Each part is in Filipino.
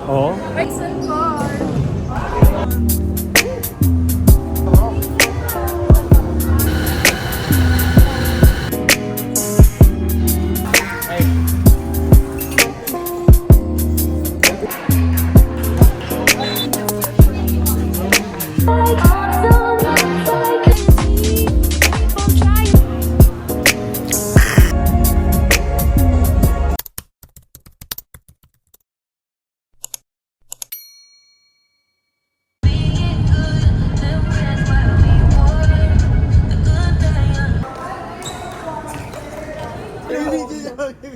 Oh? Bison car.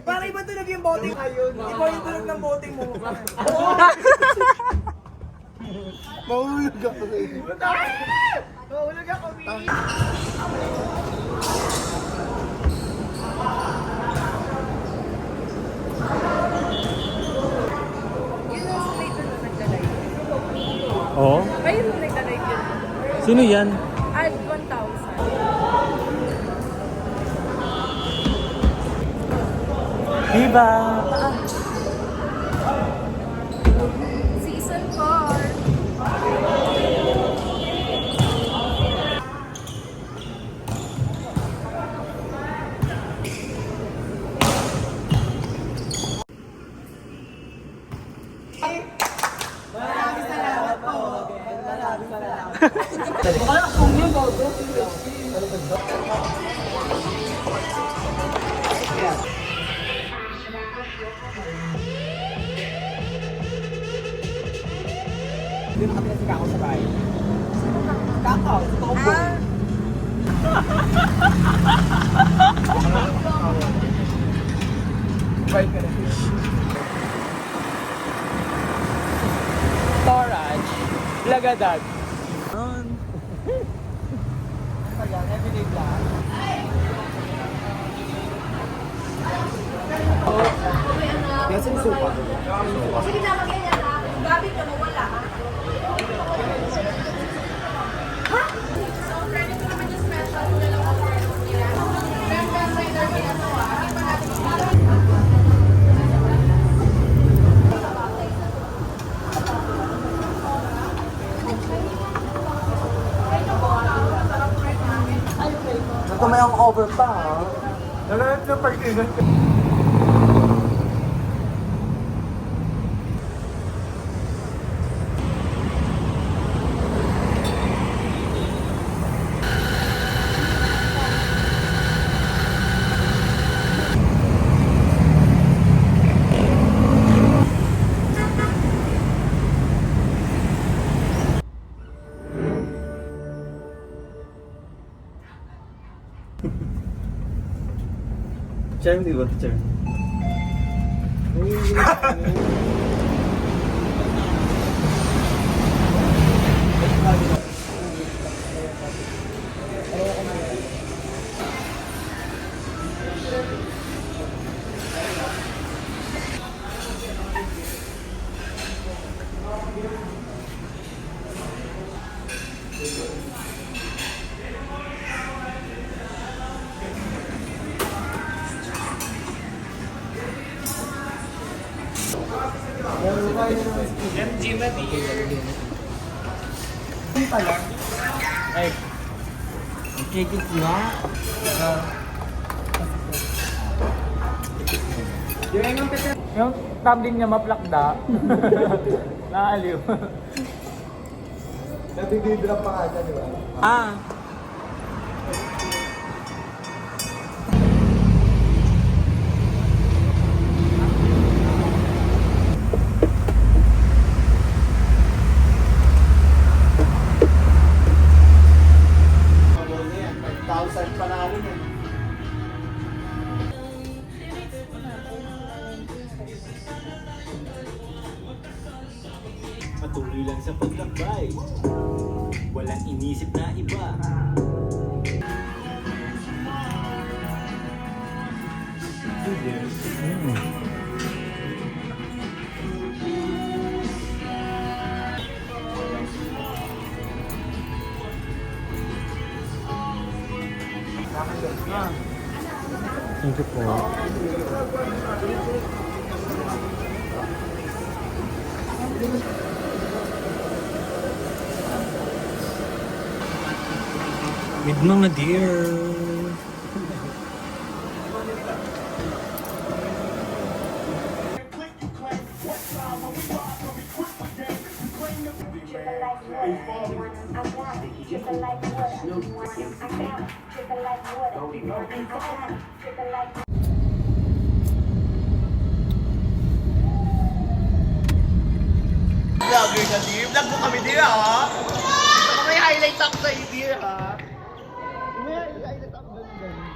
Para iba tunog yung boting ayun. Iba yung tunog ng boting mo. Mahulog ako eh. Mahulog ako, Wee. Yun ang sa later na nagdalay. Oh? Ayun ang nagdalay yun. Sino yan? Add 1,000. Diba? Season 4. Hindi na kami kasi kakao sa bahay. Kakao, tombo. Bye ka na. Storage, lagadag. Ayan, everyday vlog. Yes, yung supa. Sige na, mag-ganyan ha. Gabi ka mo, wala ha. Ha? So, credit ko naman yung special. Wala lang ako sa nila. Pero rider may ano ha. Hindi pa natin Ito may ang over pa ha. Nalalat na parkingan. Charm, di ba? Charm. MG na di. Hindi pala. Ay. Kikit nga. Yung tumbling niya maplakda. Naaliw. Nabibibra pa nga siya, di ba? Ah. Patuloy lang sa pagtakbay. Walang inisip na iba. Thank you po. With mga deer. Vlogger na dear. Vlog mo kami dear ha. Gusto ko may highlight ako sa dear ha. May highlight ako ganun.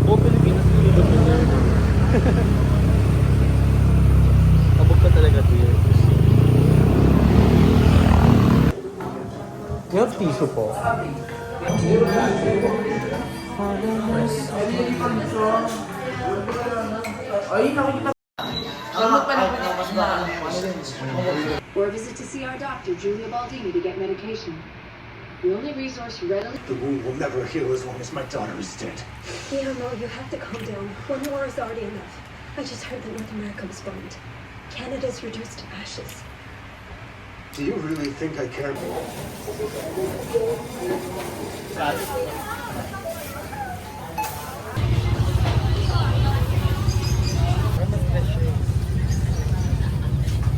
Oh, Pilipinas. Abog ka talaga, dear. You have tissue po? Or a visit to see our doctor, Julia Baldini, to get medication. The only resource readily... The wound will never heal as long as my daughter is dead. Leo, no, you have to calm down. One war is already enough. I just heard that North America was bombed. Canada's reduced to ashes. Do you really think I care?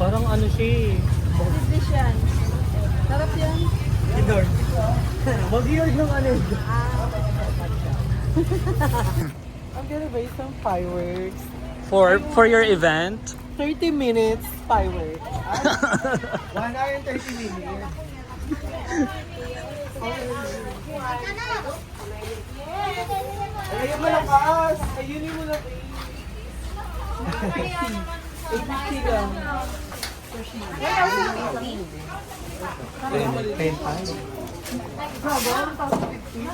Parang ano siya eh. Fish yan. Sarap yan. Idor. Mag-yard ng ano. I'm gonna buy some fireworks. For your event? 30 minutes fireworks. 1 hour and 30 minutes. Ayun mo lakas! Ayunin mo lang. 80 lang.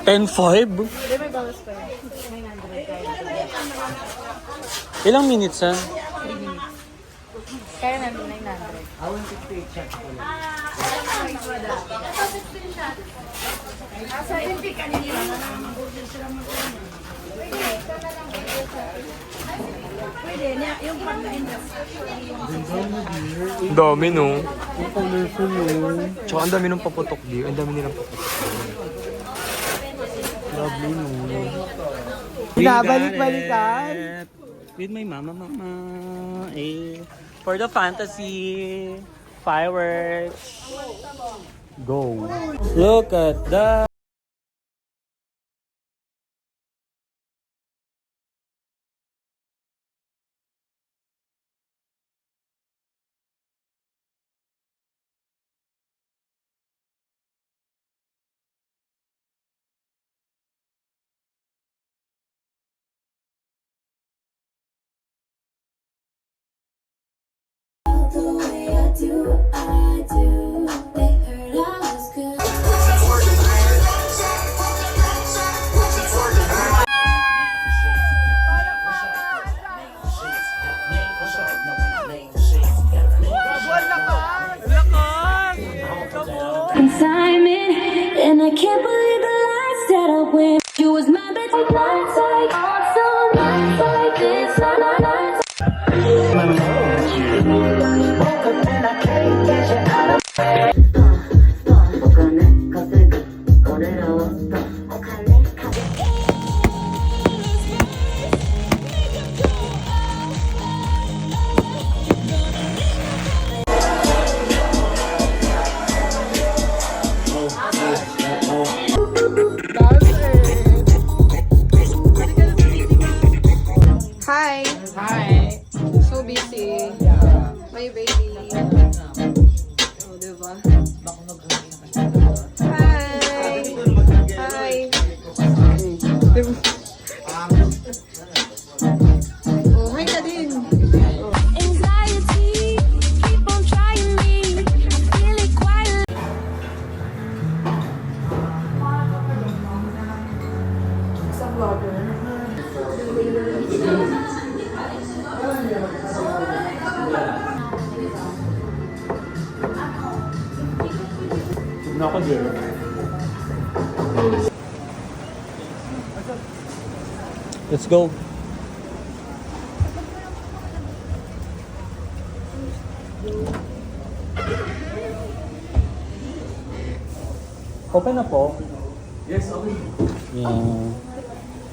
10-5? Ilang minutes yan? Kaya namin 900. Dami no? Ang colorful no? Tsaka ang dami nung paputok di. Ang dami nilang paputok. Lovely no? Binabalik-balikan. With my mama. Eh. For the fantasy. Fireworks. Go. Look at that. Consignment, and I can't believe the lights that I went. You was my bitch. Nights like also nights like this, nights. Woke up and I can't get you out of. Hi. Hi. So busy. My baby. Oh, diba? Hi. Hi. Oh, hi ka din. Anxiety, keep on trying me. I feel it quiet. Sa vlogger. Let's go. Open na po. Yes, okay. Yeah.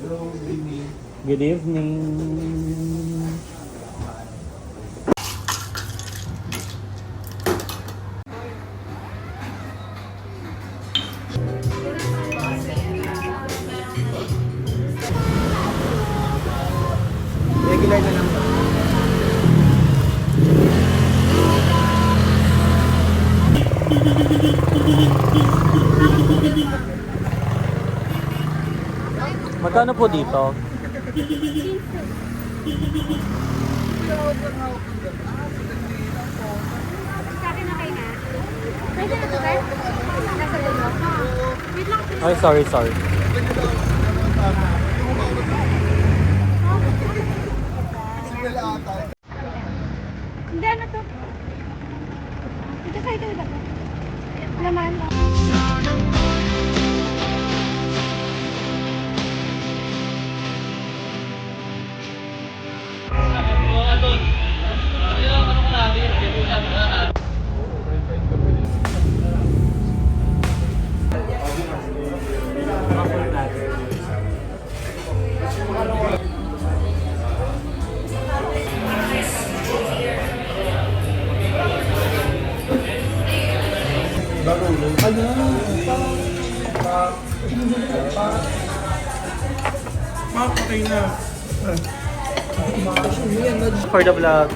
Hello, good evening. Good evening. Regular na lang ba? Magkano po dito? Sa akin na kayo na. Pwede na to, sir? Nasa dulo. Wait lang. Ay, sorry. Hindi, ano to? Ito sa'yo talaga to. Laman. For the vlog.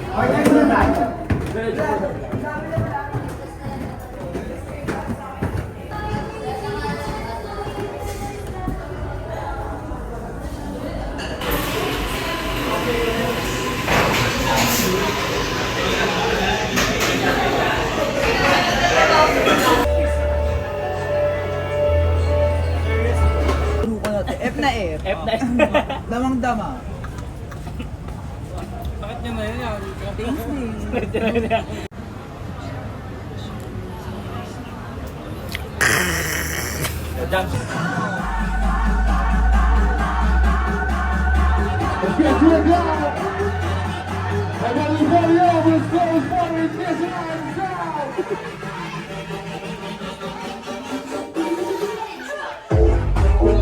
F na F. F na. Damang-dama. Bakit nyo na yun yan?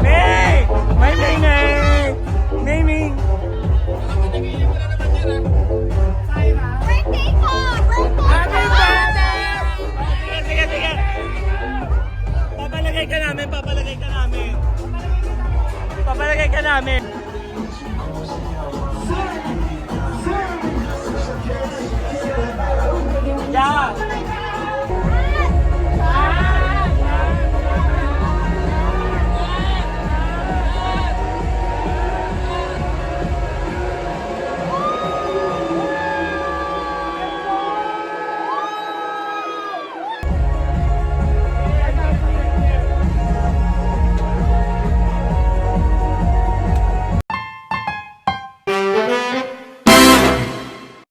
May! May May! May! Birthday ko! Sige. Papalagay ka namin. Papalagay ka namin.